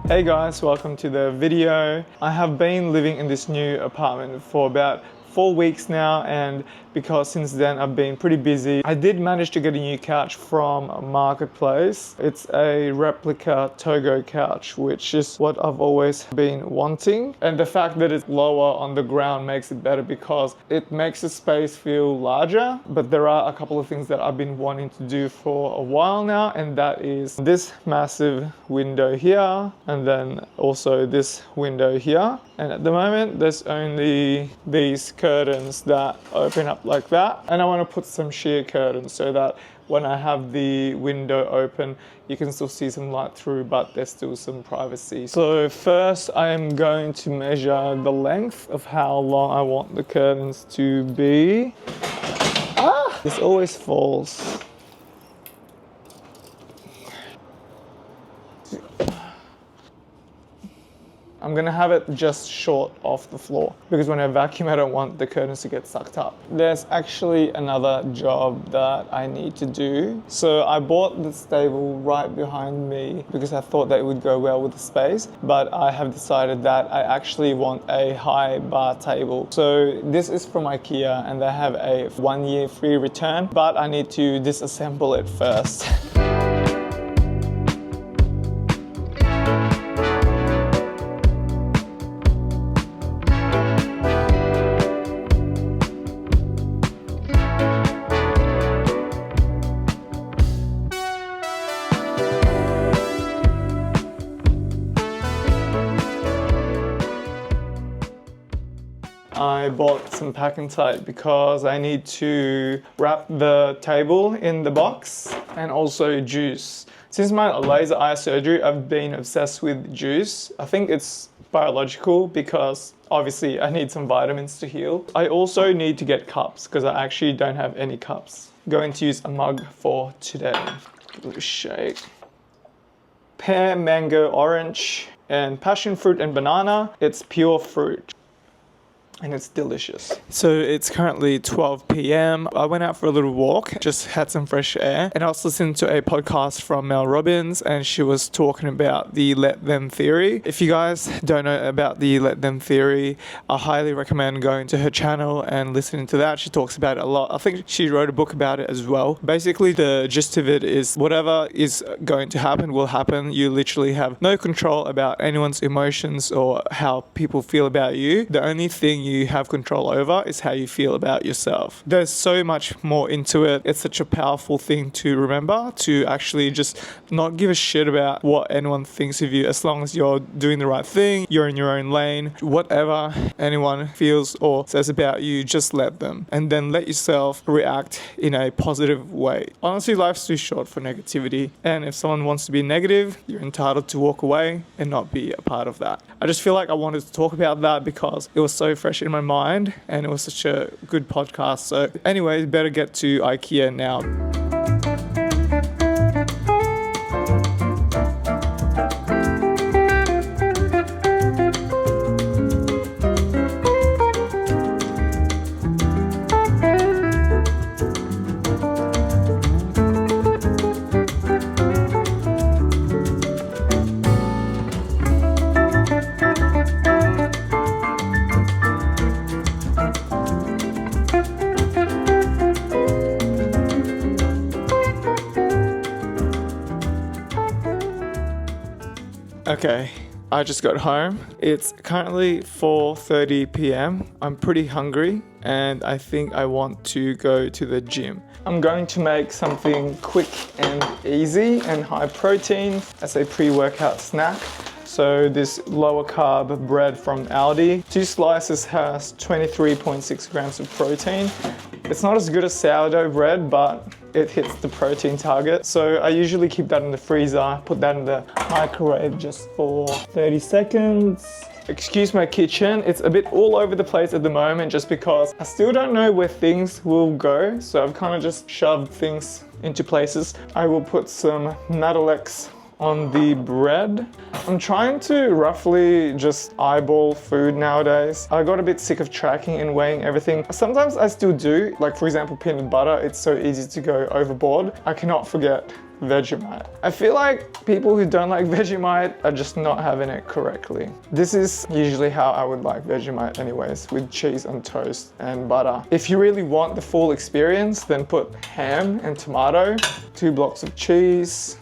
Hey guys, welcome to the video. I have been living in this new apartment for about 4 weeks now, and because since then I've been pretty busy. I did manage to get a new couch from Marketplace. It's a replica Togo couch, which is what I've always been wanting. And the fact that it's lower on the ground makes it better because it makes the space feel larger. But there are a couple of things that I've been wanting to do for a while now, and that is this massive window here, and then also this window here. And at the moment, there's only these curtains that open up like that. And I want to put some sheer curtains so that when I have the window open, you can still see some light through, but there's still some privacy. So first, I am going to measure the length of how long I want the curtains to be. This always falls. I'm gonna have it just short off the floor because when I vacuum, I don't want the curtains to get sucked up. There's actually another job that I need to do. So I bought this table right behind me because I thought that it would go well with the space, but I have decided that I actually want a high bar table. So this is from IKEA and they have a 1-year free return, but I need to disassemble it first. I bought some packing tape because I need to wrap the table in the box, and also juice. Since my laser eye surgery, I've been obsessed with juice. I think it's biological because obviously I need some vitamins to heal. I also need to get cups because I actually don't have any cups. Going to use a mug for today. Give it a shake. Pear, mango, orange, and passion fruit and banana. It's pure fruit. And it's delicious. So it's currently 12 p.m. I went out for a little walk, just had some fresh air, and I was listening to a podcast from Mel Robbins, and she was talking about the let them theory. If you guys don't know about the let them theory, I highly recommend going to her channel and listening to that. She talks about it a lot. I think she wrote a book about it as well. Basically, the gist of it is whatever is going to happen will happen. You literally have no control about anyone's emotions or how people feel about you. The only thing you have control over is how you feel about yourself. There's so much more into it. It's such a powerful thing to remember, to actually just not give a shit about what anyone thinks of you as long as you're doing the right thing, you're in your own lane. Whatever anyone feels or says about you, just let them, and then let yourself react in a positive way. Honestly, life's too short for negativity, and if someone wants to be negative, you're entitled to walk away and not be a part of that. I just feel like I wanted to talk about that because it was so fresh in my mind and it was such a good podcast. So anyways, better get to IKEA now. Okay, I just got home. It's currently 4:30 p.m. I'm pretty hungry and I think I want to go to the gym. I'm going to make something quick and easy and high protein as a pre-workout snack. So this lower carb bread from Aldi. 2 slices has 23.6 grams of protein. It's not as good as sourdough bread, but it hits the protein target. So I usually keep that in the freezer, put that in the microwave just for 30 seconds. Excuse my kitchen, it's a bit all over the place at the moment just because I still don't know where things will go. So I've kind of just shoved things into places. I will put some Nadalex on the bread. I'm trying to roughly just eyeball food nowadays. I got a bit sick of tracking and weighing everything. Sometimes I still do, like for example peanut butter, it's so easy to go overboard. I cannot forget Vegemite. I feel like people who don't like Vegemite are just not having it correctly. This is usually how I would like Vegemite anyways, with cheese on toast and butter. If you really want the full experience, then put ham and tomato, 2 blocks of cheese.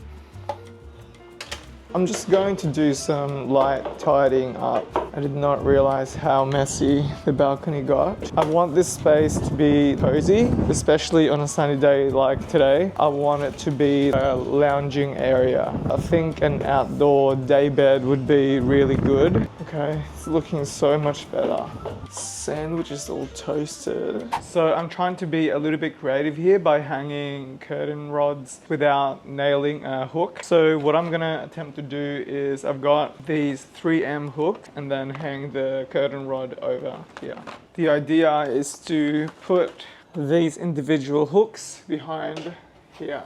I'm just going to do some light tidying up. I did not realize how messy the balcony got. I want this space to be cozy, especially on a sunny day like today. I want it to be a lounging area. I think an outdoor day bed would be really good. Okay, it's looking so much better. Sandwich is all toasted. So I'm trying to be a little bit creative here by hanging curtain rods without nailing a hook. So what I'm gonna attempt to do is I've got these 3M hook and then hang the curtain rod over here. The idea is to put these individual hooks behind here.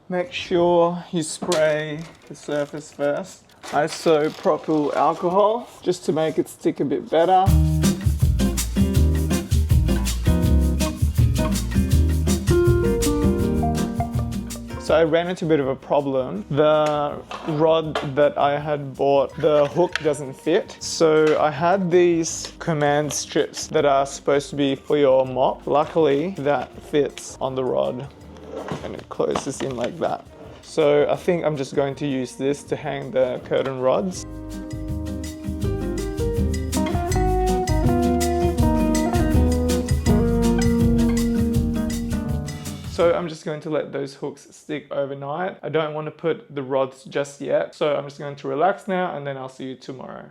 Make sure you spray the surface first. Isopropyl alcohol, just to make it stick a bit better. So I ran into a bit of a problem. The rod that I had bought, the hook doesn't fit. So I had these command strips that are supposed to be for your mop. Luckily, that fits on the rod and it closes in like that. So I think I'm just going to use this to hang the curtain rods. So I'm just going to let those hooks stick overnight. I don't want to put the rods just yet. So I'm just going to relax now and then I'll see you tomorrow.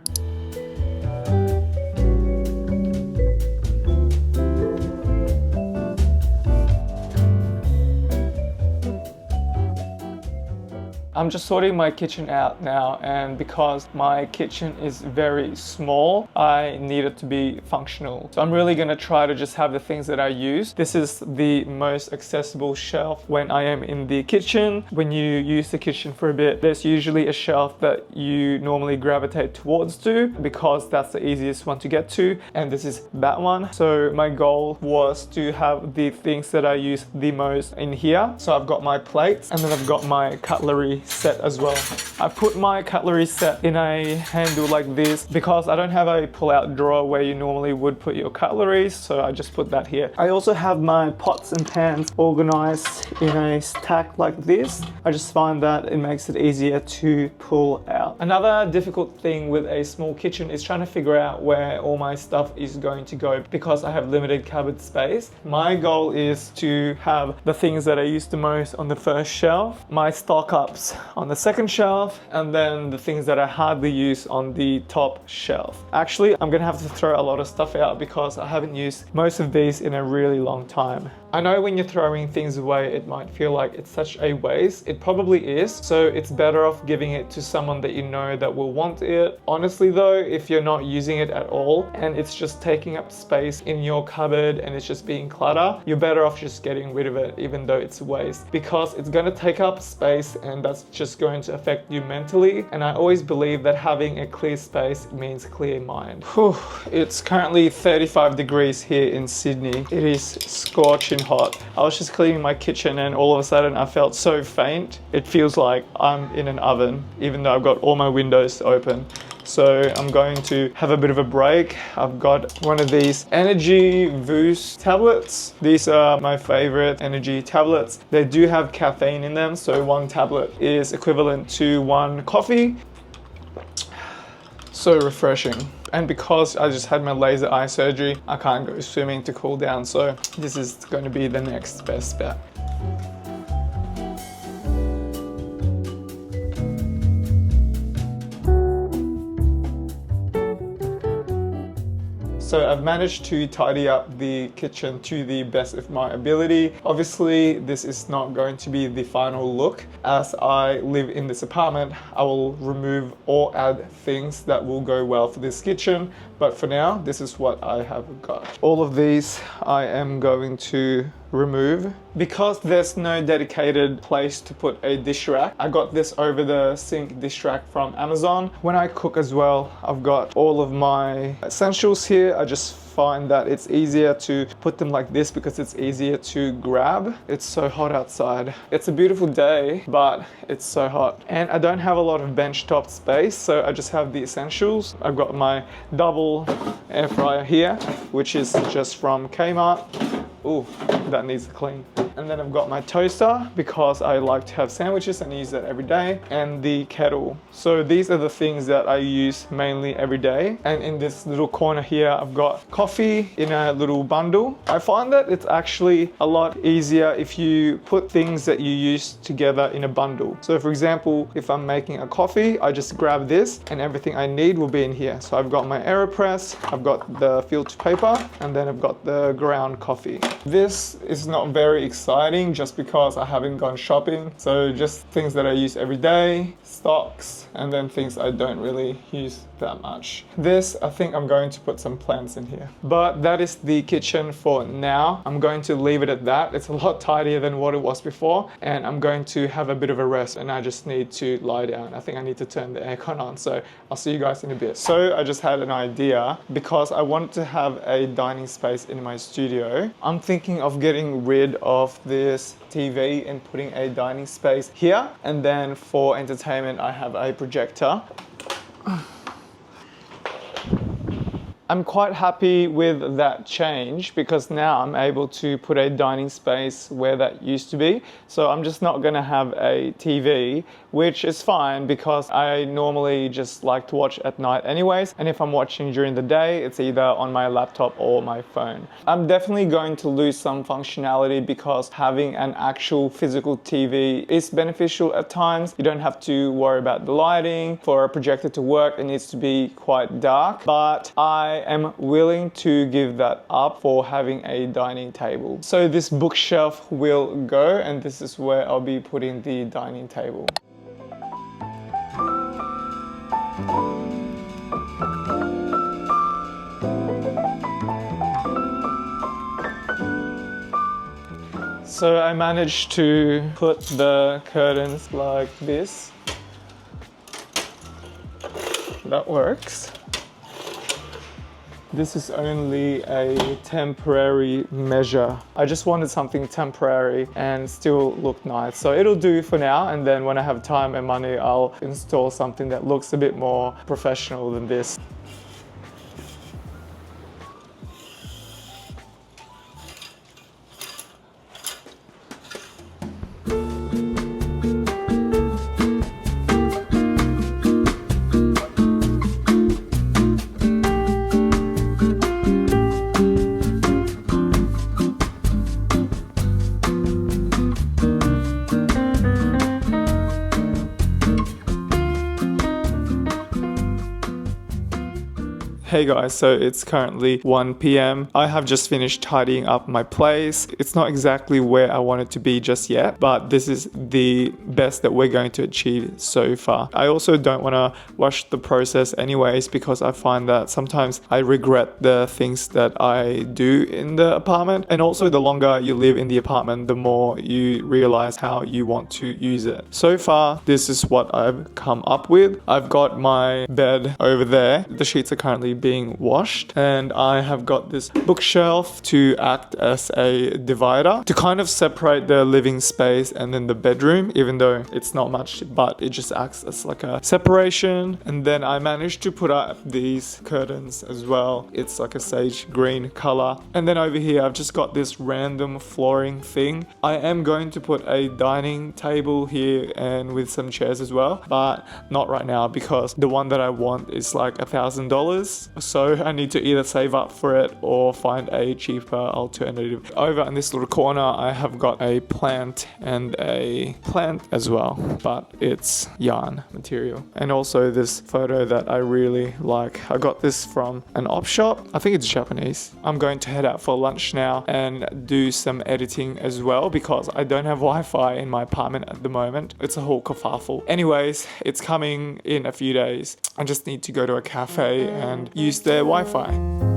I'm just sorting my kitchen out now, and because my kitchen is very small, I need it to be functional. So I'm really gonna try to just have the things that I use. This is the most accessible shelf when I am in the kitchen. When you use the kitchen for a bit, there's usually a shelf that you normally gravitate towards to because that's the easiest one to get to, and this is that one. So my goal was to have the things that I use the most in here. So I've got my plates and then I've got my cutlery set as well. I put my cutlery set in a handle like this because I don't have a pull-out drawer where you normally would put your cutlery, so I just put that here. I also have my pots and pans organized in a stack like this. I just find that it makes it easier to pull out. Another difficult thing with a small kitchen is trying to figure out where all my stuff is going to go because I have limited cupboard space. My goal is to have the things that I use the most on the first shelf, my stock ups on the second shelf, and then the things that I hardly use on the top shelf. Actually, I'm gonna have to throw a lot of stuff out because I haven't used most of these in a really long time. I know when you're throwing things away, it might feel like it's such a waste. It probably is, so it's better off giving it to someone that you know that will want it. Honestly though, if you're not using it at all and it's just taking up space in your cupboard and it's just being clutter, you're better off just getting rid of it even though it's waste, because it's gonna take up space and that's just going to affect you mentally. And I always believe that having a clear space means clear mind. Whew, it's currently 35 degrees here in Sydney. It is scorching hot. I was just cleaning my kitchen and all of a sudden I felt so faint. It feels like I'm in an oven, even though I've got all my windows open. So I'm going to have a bit of a break. I've got one of these Energy Boost tablets. These are my favorite energy tablets. They do have caffeine in them, so one tablet is equivalent to one coffee. So refreshing. And because I just had my laser eye surgery, I can't go swimming to cool down, so this is going to be the next best bet. So I've managed to tidy up the kitchen to the best of my ability. Obviously, this is not going to be the final look. As I live in this apartment, I will remove or add things that will go well for this kitchen. But for now, this is what I have got. All of these I am going to remove. Because there's no dedicated place to put a dish rack, I got this over the sink dish rack from Amazon. When I cook as well, I've got all of my essentials here. I just find that it's easier to put them like this because it's easier to grab. It's so hot outside. It's a beautiful day, but it's so hot. And I don't have a lot of benchtop space, so I just have the essentials. I've got my double air fryer here, which is just from Kmart. Ooh, that needs a clean. And then I've got my toaster because I like to have sandwiches and use that every day, and the kettle. So these are the things that I use mainly every day. And in this little corner here, I've got coffee in a little bundle. I find that it's actually a lot easier if you put things that you use together in a bundle. So for example, if I'm making a coffee, I just grab this and everything I need will be in here. So I've got my AeroPress, I've got the filter paper, and then I've got the ground coffee. This is not very exciting just because I haven't gone shopping. So just things that I use every day, stocks, and then things I don't really use that much. This, I think I'm going to put some plants in here. But that is the kitchen for now. I'm going to leave it at that. It's a lot tidier than what it was before, and I'm going to have a bit of a rest, and I just need to lie down. I think I need to turn the aircon on, so I'll see you guys in a bit. So I just had an idea because I wanted to have a dining space in my studio. I'm thinking of getting rid of this TV and putting a dining space here, and then for entertainment I have a projector. I'm quite happy with that change because now I'm able to put a dining space where that used to be. So I'm just not gonna have a TV, which is fine because I normally just like to watch at night anyways. And if I'm watching during the day, it's either on my laptop or my phone. I'm definitely going to lose some functionality because having an actual physical TV is beneficial at times. You don't have to worry about the lighting. For a projector to work, it needs to be quite dark, but I am willing to give that up for having a dining table. So this bookshelf will go, and this is where I'll be putting the dining table. So I managed to put the curtains like this. That works. This is only a temporary measure. I just wanted something temporary and still look nice. So it'll do for now, and then when I have time and money, I'll install something that looks a bit more professional than this. Hey guys, so it's currently 1 p.m. I have just finished tidying up my place. It's not exactly where I want it to be just yet, but this is the best that we're going to achieve so far. I also don't want to rush the process anyways because I find that sometimes I regret the things that I do in the apartment. And also the longer you live in the apartment, the more you realize how you want to use it. So far, this is what I've come up with. I've got my bed over there. The sheets are currently being washed, and I have got this bookshelf to act as a divider to kind of separate the living space and then the bedroom, even though it's not much, but it just acts as like a separation. And then I managed to put up these curtains as well. It's like a sage green color. And then over here I've just got this random flooring thing. I am going to put a dining table here and with some chairs as well, but not right now because the one that I want is like $1,000. So I need to either save up for it or find a cheaper alternative. Over in this little corner, I have got a plant and a plant as well, but it's yarn material. And also this photo that I really like. I got this from an op shop. I think it's Japanese. I'm going to head out for lunch now and do some editing as well because I don't have Wi-Fi in my apartment at the moment. It's a whole kerfuffle. Anyways, it's coming in a few days. I just need to go to a cafe and use their Wi-Fi.